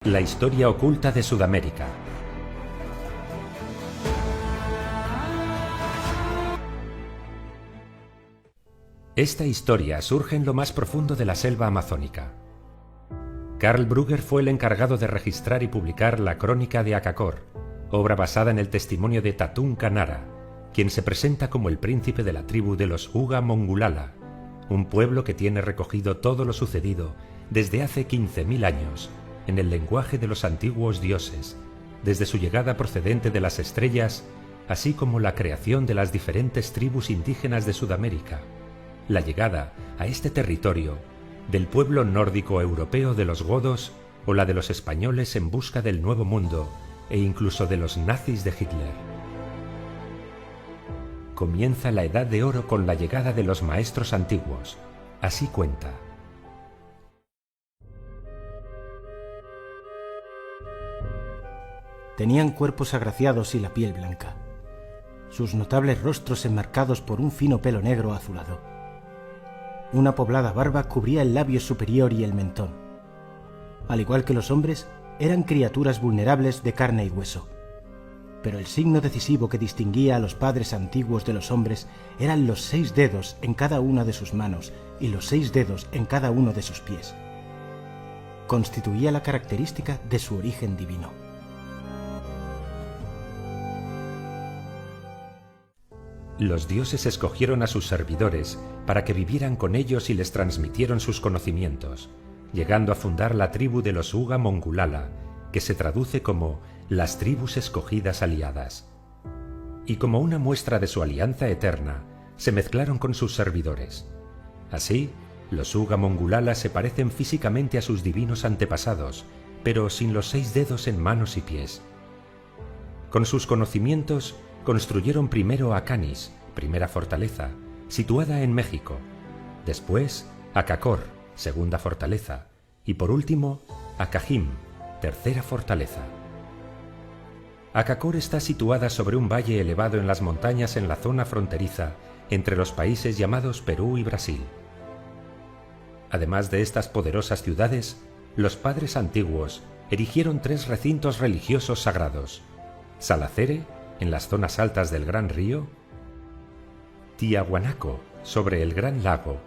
La historia oculta de Sudamérica. Esta historia surge en lo más profundo de la selva amazónica. Karl Brugger fue el encargado de registrar y publicar la Crónica de Akakor, obra basada en el testimonio de Tatún Kanara, quien se presenta como el príncipe de la tribu de los Uga Mongulala, un pueblo que tiene recogido todo lo sucedido desde hace 15.000 años, en el lenguaje de los antiguos dioses, desde su llegada procedente de las estrellas, así como la creación de las diferentes tribus indígenas de Sudamérica, la llegada a este territorio del pueblo nórdico europeo de los godos o la de los españoles en busca del Nuevo Mundo e incluso de los nazis de Hitler. Comienza la Edad de Oro con la llegada de los maestros antiguos, así cuenta. Tenían cuerpos agraciados y la piel blanca, sus notables rostros enmarcados por un fino pelo negro azulado. Una poblada barba cubría el labio superior y el mentón. Al igual que los hombres, eran criaturas vulnerables de carne y hueso. Pero el signo decisivo que distinguía a los padres antiguos de los hombres eran los 6 dedos en cada una de sus manos y los 6 dedos en cada uno de sus pies. Constituía la característica de su origen divino. Los dioses escogieron a sus servidores para que vivieran con ellos y les transmitieron sus conocimientos, llegando a fundar la tribu de los Uga Mongulala, que se traduce como las tribus escogidas aliadas. Y como una muestra de su alianza eterna, se mezclaron con sus servidores. Así, los Uga Mongulala se parecen físicamente a sus divinos antepasados, pero sin los 6 dedos en manos y pies. Con sus conocimientos, construyeron primero Acanis, primera fortaleza, situada en México, después Akakor, segunda fortaleza, y por último Akajim, tercera fortaleza. Akakor está situada sobre un valle elevado en las montañas en la zona fronteriza entre los países llamados Perú y Brasil. Además de estas poderosas ciudades, los padres antiguos erigieron 3 recintos religiosos sagrados: Salacere, en las zonas altas del Gran Río, Tiahuanaco, sobre el Gran Lago,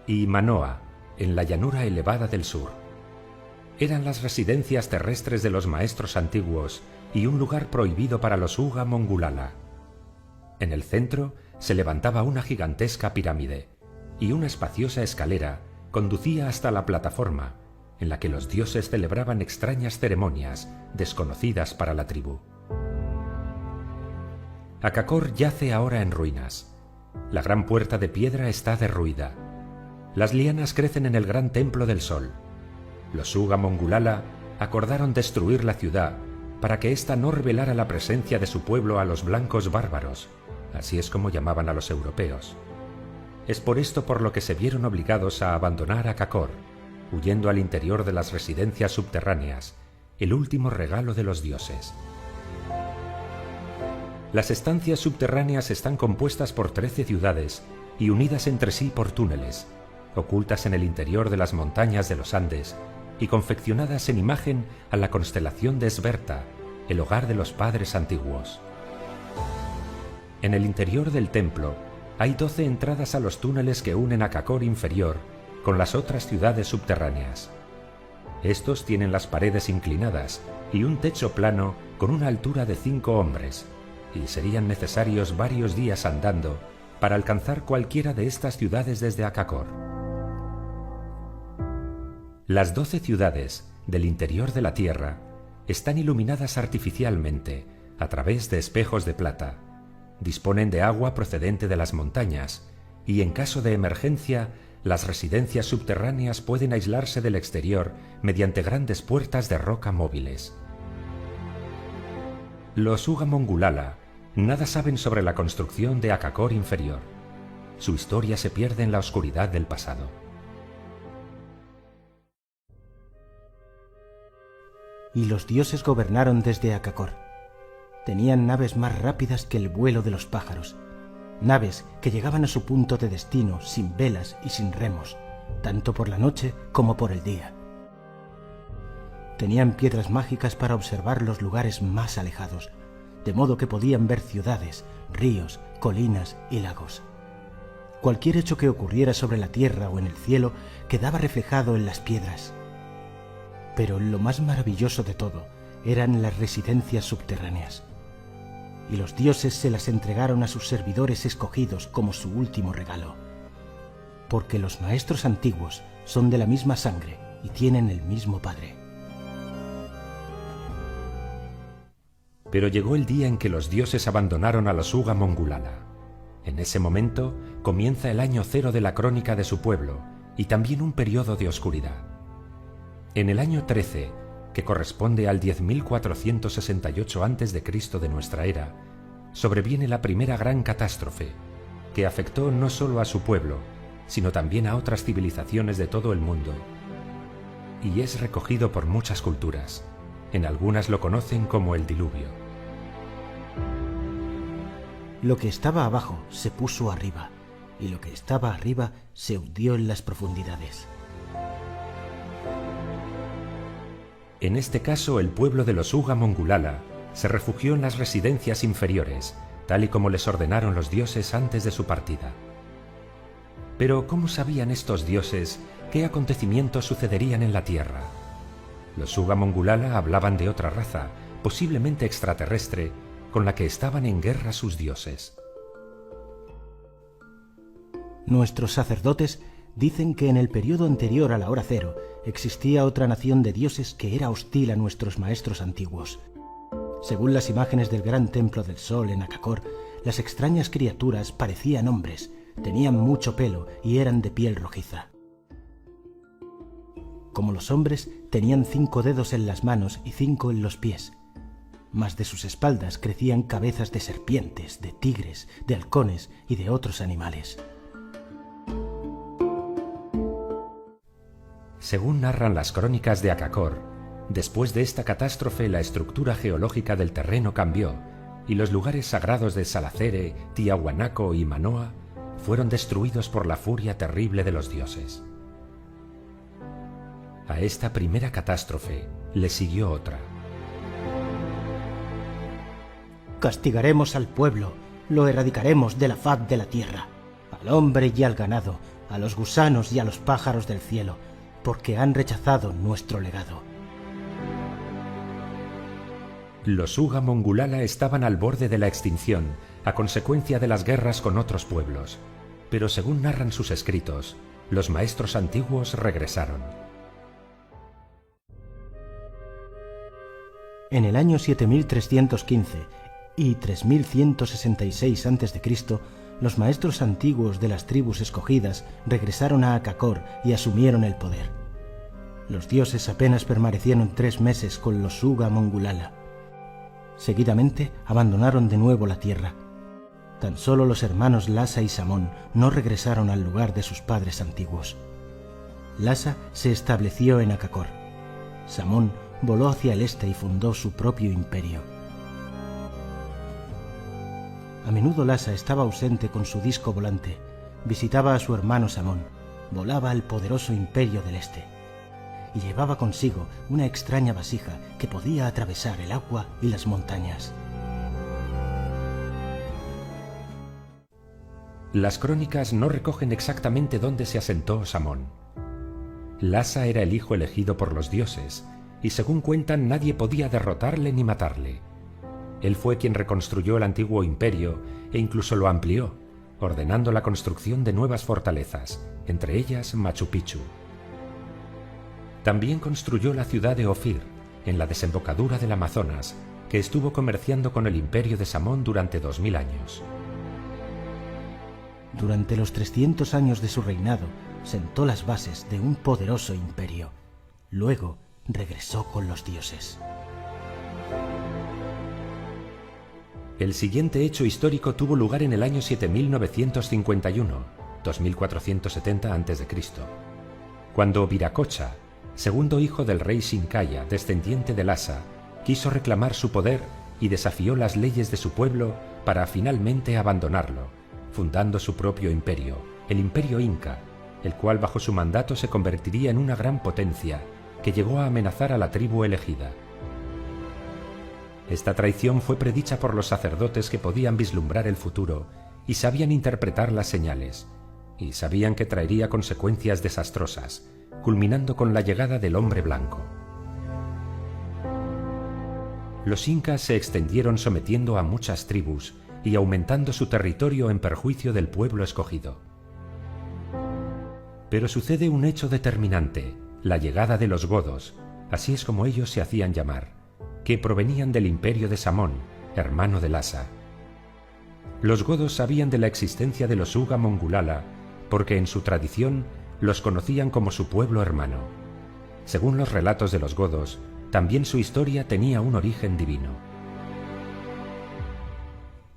y Manoa, en la llanura elevada del sur. Eran las residencias terrestres de los maestros antiguos y un lugar prohibido para los Uga Mongulala. En el centro se levantaba una gigantesca pirámide, y una espaciosa escalera conducía hasta la plataforma, en la que los dioses celebraban extrañas ceremonias desconocidas para la tribu. Akakor yace ahora en ruinas. La gran puerta de piedra está derruida. Las lianas crecen en el gran templo del sol. Los Uga Mongulala acordaron destruir la ciudad para que ésta no revelara la presencia de su pueblo a los blancos bárbaros, así es como llamaban a los europeos. Es por esto por lo que se vieron obligados a abandonar Akakor, huyendo al interior de las residencias subterráneas, el último regalo de los dioses. Las estancias subterráneas están compuestas por 13 ciudades y unidas entre sí por túneles, ocultas en el interior de las montañas de los Andes y confeccionadas en imagen a la constelación de Sberta, el hogar de los padres antiguos. En el interior del templo hay 12 entradas a los túneles que unen Akakor inferior con las otras ciudades subterráneas. Estos tienen las paredes inclinadas y un techo plano con una altura de 5 hombres, y serían necesarios varios días andando para alcanzar cualquiera de estas ciudades desde Akakor. Las 12 ciudades del interior de la Tierra están iluminadas artificialmente a través de espejos de plata, disponen de agua procedente de las montañas y en caso de emergencia las residencias subterráneas pueden aislarse del exterior mediante grandes puertas de roca móviles. Los Uga Mongulala nada saben sobre la construcción de Akakor inferior. Su historia se pierde en la oscuridad del pasado. Y los dioses gobernaron desde Akakor. Tenían naves más rápidas que el vuelo de los pájaros, naves que llegaban a su punto de destino sin velas y sin remos, tanto por la noche como por el día. Tenían piedras mágicas para observar los lugares más alejados, de modo que podían ver ciudades, ríos, colinas y lagos. Cualquier hecho que ocurriera sobre la tierra o en el cielo quedaba reflejado en las piedras. Pero lo más maravilloso de todo eran las residencias subterráneas. Y los dioses se las entregaron a sus servidores escogidos como su último regalo. Porque los maestros antiguos son de la misma sangre y tienen el mismo padre. Pero llegó el día en que los dioses abandonaron a los Uga Mongulala. En ese momento comienza el año cero de la crónica de su pueblo y también un periodo de oscuridad. En el año 13, que corresponde al 10.468 a.C. de nuestra era, sobreviene la primera gran catástrofe, que afectó no solo a su pueblo, sino también a otras civilizaciones de todo el mundo. Y es recogido por muchas culturas. En algunas lo conocen como el diluvio. Lo que estaba abajo se puso arriba, y lo que estaba arriba se hundió en las profundidades. En este caso, el pueblo de los Uga Mongulala se refugió en las residencias inferiores, tal y como les ordenaron los dioses antes de su partida. Pero, ¿cómo sabían estos dioses qué acontecimientos sucederían en la Tierra? Los Uga Mongulala hablaban de otra raza, posiblemente extraterrestre, con la que estaban en guerra sus dioses. Nuestros sacerdotes dicen que en el periodo anterior a la hora cero existía otra nación de dioses que era hostil a nuestros maestros antiguos. Según las imágenes del gran templo del sol en Akakor, las extrañas criaturas parecían hombres, tenían mucho pelo y eran de piel rojiza. Como los hombres, tenían 5 dedos en las manos y 5 en los pies. Mas de sus espaldas crecían cabezas de serpientes, de tigres, de halcones y de otros animales. Según narran las crónicas de Akakor, después de esta catástrofe la estructura geológica del terreno cambió y los lugares sagrados de Salacere, Tiahuanaco y Manoa fueron destruidos por la furia terrible de los dioses. A esta primera catástrofe le siguió otra. Castigaremos al pueblo, lo erradicaremos de la faz de la tierra, al hombre y al ganado, a los gusanos y a los pájaros del cielo, porque han rechazado nuestro legado. Los Uga Mongulala estaban al borde de la extinción a consecuencia de las guerras con otros pueblos, pero según narran sus escritos, los maestros antiguos regresaron. En el año 7315 y 3166 a.C., los maestros antiguos de las tribus escogidas regresaron a Akakor y asumieron el poder. Los dioses apenas permanecieron 3 meses con los Uga Mongulala. Seguidamente abandonaron de nuevo la tierra. Tan solo los hermanos Lhasa y Samón no regresaron al lugar de sus padres antiguos. Lhasa se estableció en Akakor. Samón voló hacia el este y fundó su propio imperio. A menudo Lhasa estaba ausente con su disco volante, visitaba a su hermano Samón, volaba al poderoso imperio del este, y llevaba consigo una extraña vasija que podía atravesar el agua y las montañas. Las crónicas no recogen exactamente dónde se asentó Samón. Lhasa era el hijo elegido por los dioses, y según cuentan nadie podía derrotarle ni matarle. Él fue quien reconstruyó el antiguo imperio e incluso lo amplió, ordenando la construcción de nuevas fortalezas, entre ellas Machu Picchu. También construyó la ciudad de Ofir, en la desembocadura del Amazonas, que estuvo comerciando con el imperio de Samón durante 2000 años. Durante los 300 años de su reinado, sentó las bases de un poderoso imperio. Luego regresó con los dioses. El siguiente hecho histórico tuvo lugar en el año 7951, 2470 a.C., cuando Viracocha, segundo hijo del rey Shinkaya, descendiente de Lhasa, quiso reclamar su poder y desafió las leyes de su pueblo para finalmente abandonarlo, fundando su propio imperio, el Imperio Inca, el cual bajo su mandato se convertiría en una gran potencia que llegó a amenazar a la tribu elegida. Esta traición fue predicha por los sacerdotes que podían vislumbrar el futuro y sabían interpretar las señales, y sabían que traería consecuencias desastrosas, culminando con la llegada del hombre blanco. Los incas se extendieron sometiendo a muchas tribus y aumentando su territorio en perjuicio del pueblo escogido. Pero sucede un hecho determinante, la llegada de los godos, así es como ellos se hacían llamar, que provenían del imperio de Samón, hermano de Lhasa. Los godos sabían de la existencia de los Uga Mongulala porque en su tradición los conocían como su pueblo hermano. Según los relatos de los godos, también su historia tenía un origen divino.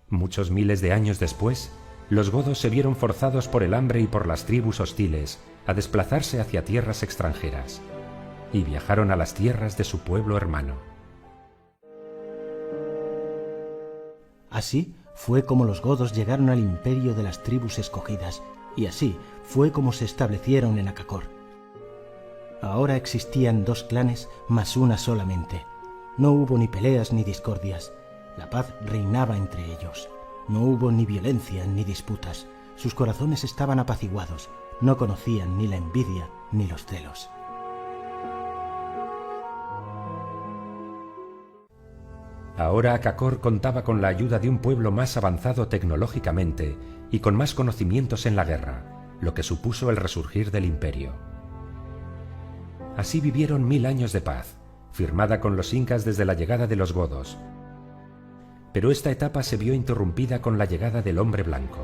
Muchos miles de años después, los godos se vieron forzados por el hambre y por las tribus hostiles a desplazarse hacia tierras extranjeras, y viajaron a las tierras de su pueblo hermano. Así fue como los godos llegaron al imperio de las tribus escogidas, y así fue como se establecieron en Akakor. Ahora existían 2 clanes más una solamente. No hubo ni peleas ni discordias. La paz reinaba entre ellos. No hubo ni violencia ni disputas. Sus corazones estaban apaciguados. No conocían ni la envidia ni los celos. Ahora Akakor contaba con la ayuda de un pueblo más avanzado tecnológicamente y con más conocimientos en la guerra, lo que supuso el resurgir del imperio. Así vivieron 1000 años de paz, firmada con los incas desde la llegada de los godos. Pero esta etapa se vio interrumpida con la llegada del hombre blanco.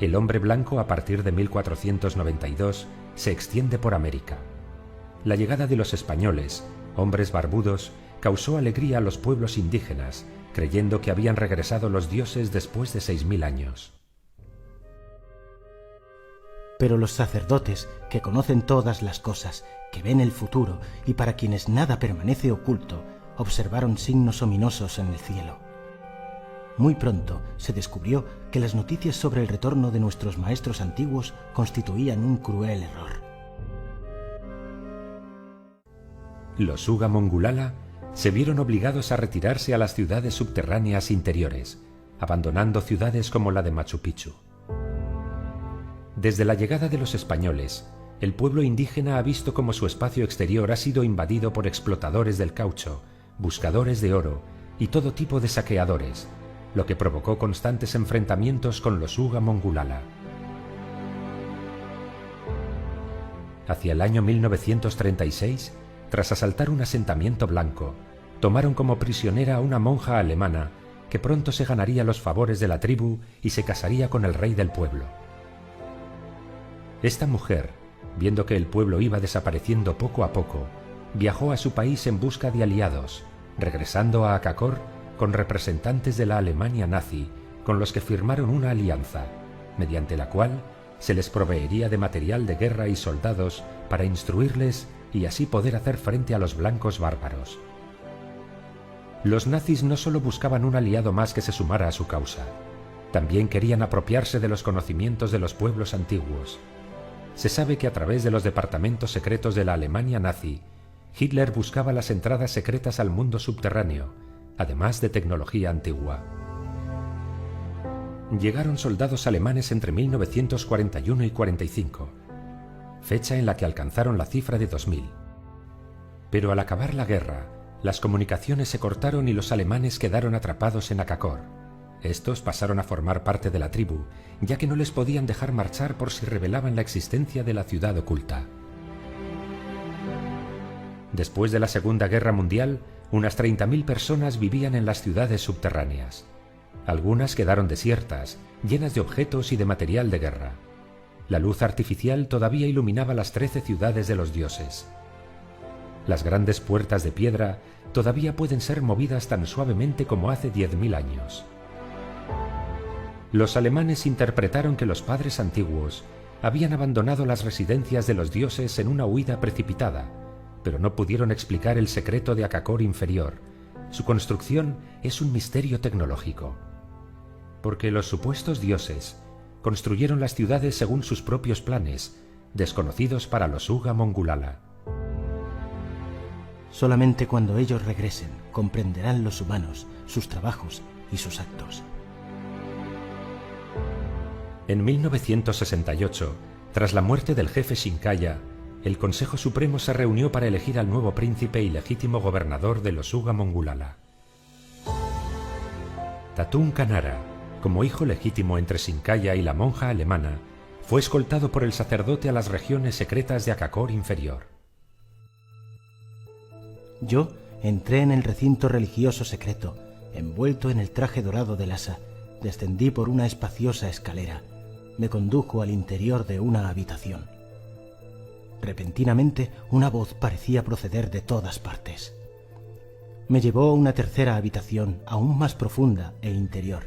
El hombre blanco, a partir de 1492, se extiende por América. La llegada de los españoles, hombres barbudos, causó alegría a los pueblos indígenas, creyendo que habían regresado los dioses después de 6000 años. Pero los sacerdotes, que conocen todas las cosas, que ven el futuro y para quienes nada permanece oculto, observaron signos ominosos en el cielo. Muy pronto se descubrió que las noticias sobre el retorno de nuestros maestros antiguos constituían un cruel error. Los Uga Mongulala se vieron obligados a retirarse a las ciudades subterráneas interiores, abandonando ciudades como la de Machu Picchu. Desde la llegada de los españoles, el pueblo indígena ha visto cómo su espacio exterior ha sido invadido por explotadores del caucho, buscadores de oro y todo tipo de saqueadores, lo que provocó constantes enfrentamientos con los Uga Mongulala. Hacia el año 1936, tras asaltar un asentamiento blanco, tomaron como prisionera a una monja alemana que pronto se ganaría los favores de la tribu y se casaría con el rey del pueblo. Esta mujer, viendo que el pueblo iba desapareciendo poco a poco, viajó a su país en busca de aliados, regresando a Akakor con representantes de la Alemania nazi, con los que firmaron una alianza, mediante la cual se les proveería de material de guerra y soldados para instruirles y así poder hacer frente a los blancos bárbaros. Los nazis no solo buscaban un aliado más que se sumara a su causa, también querían apropiarse de los conocimientos de los pueblos antiguos. Se sabe que a través de los departamentos secretos de la Alemania nazi, Hitler buscaba las entradas secretas al mundo subterráneo, además de tecnología antigua. Llegaron soldados alemanes entre 1941 y 45, fecha en la que alcanzaron la cifra de 2000. Pero al acabar la guerra, las comunicaciones se cortaron y los alemanes quedaron atrapados en Akakor. Estos pasaron a formar parte de la tribu, ya que no les podían dejar marchar por si revelaban la existencia de la ciudad oculta. Después de la Segunda Guerra Mundial, unas 30.000 personas vivían en las ciudades subterráneas. Algunas quedaron desiertas, llenas de objetos y de material de guerra. La luz artificial todavía iluminaba las 13 ciudades de los dioses. Las grandes puertas de piedra todavía pueden ser movidas tan suavemente como hace 10.000 años. Los alemanes interpretaron que los padres antiguos habían abandonado las residencias de los dioses en una huida precipitada, pero no pudieron explicar el secreto de Akakor inferior. Su construcción es un misterio tecnológico. Porque los supuestos dioses construyeron las ciudades según sus propios planes, desconocidos para los Uga Mongulala. Solamente cuando ellos regresen comprenderán los humanos sus trabajos y sus actos. En 1968, tras la muerte del jefe Shinkaya, el Consejo Supremo se reunió para elegir al nuevo príncipe y legítimo gobernador de los Uga Mongulala. Tatun Kanara, como hijo legítimo entre Shinkaya y la monja alemana, fue escoltado por el sacerdote a las regiones secretas de Akakor inferior. Yo entré en el recinto religioso secreto, envuelto en el traje dorado del asa, descendí por una espaciosa escalera, me condujo al interior de una habitación. Repentinamente, una voz parecía proceder de todas partes. Me llevó a una tercera habitación, aún más profunda e interior.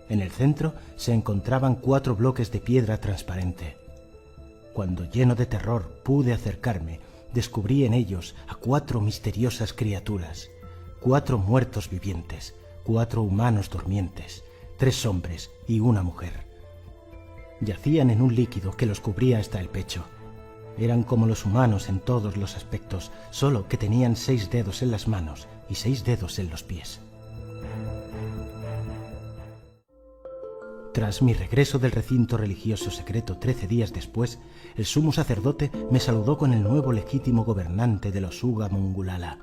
En el centro se encontraban 4 bloques de piedra transparente. Cuando, lleno de terror, pude acercarme, descubrí en ellos a 4 misteriosas criaturas, 4 muertos vivientes, 4 humanos durmientes, 3 hombres y una mujer. Yacían en un líquido que los cubría hasta el pecho. Eran como los humanos en todos los aspectos, solo que tenían 6 dedos en las manos y 6 dedos en los pies. Tras mi regreso del recinto religioso secreto 13 días después, el sumo sacerdote me saludó con el nuevo legítimo gobernante de los Uga Mongulala.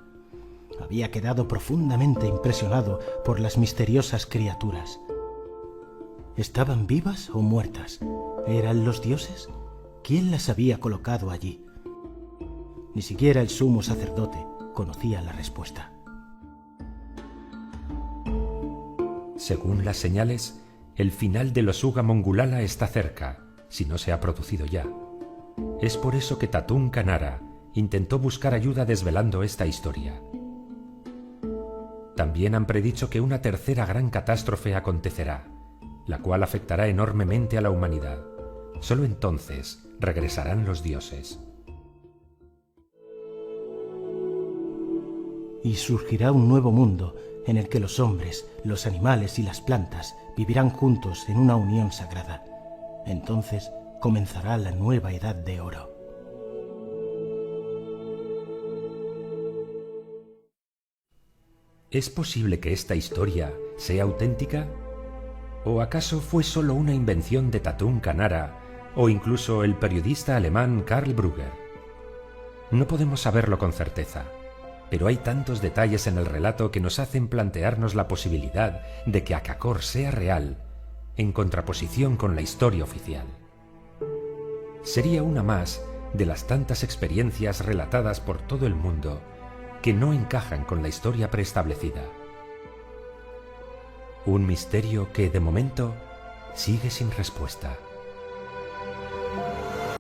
Había quedado profundamente impresionado por las misteriosas criaturas. ¿Estaban vivas o muertas? ¿Eran los dioses? ¿Quién las había colocado allí? Ni siquiera el sumo sacerdote conocía la respuesta. Según las señales, el final de los Uga Mongulala está cerca, si no se ha producido ya. Es por eso que Tatun Kanara intentó buscar ayuda desvelando esta historia. También han predicho que una tercera gran catástrofe acontecerá, la cual afectará enormemente a la humanidad. Solo entonces regresarán los dioses. Y surgirá un nuevo mundo en el que los hombres, los animales y las plantas vivirán juntos en una unión sagrada. Entonces comenzará la nueva edad de oro. ¿Es posible que esta historia sea auténtica? ¿O acaso fue solo una invención de Tatun Kanara o incluso el periodista alemán Karl Brugger? No podemos saberlo con certeza, pero hay tantos detalles en el relato que nos hacen plantearnos la posibilidad de que Akakor sea real, en contraposición con la historia oficial. Sería una más de las tantas experiencias relatadas por todo el mundo que no encajan con la historia preestablecida. Un misterio que, de momento, sigue sin respuesta.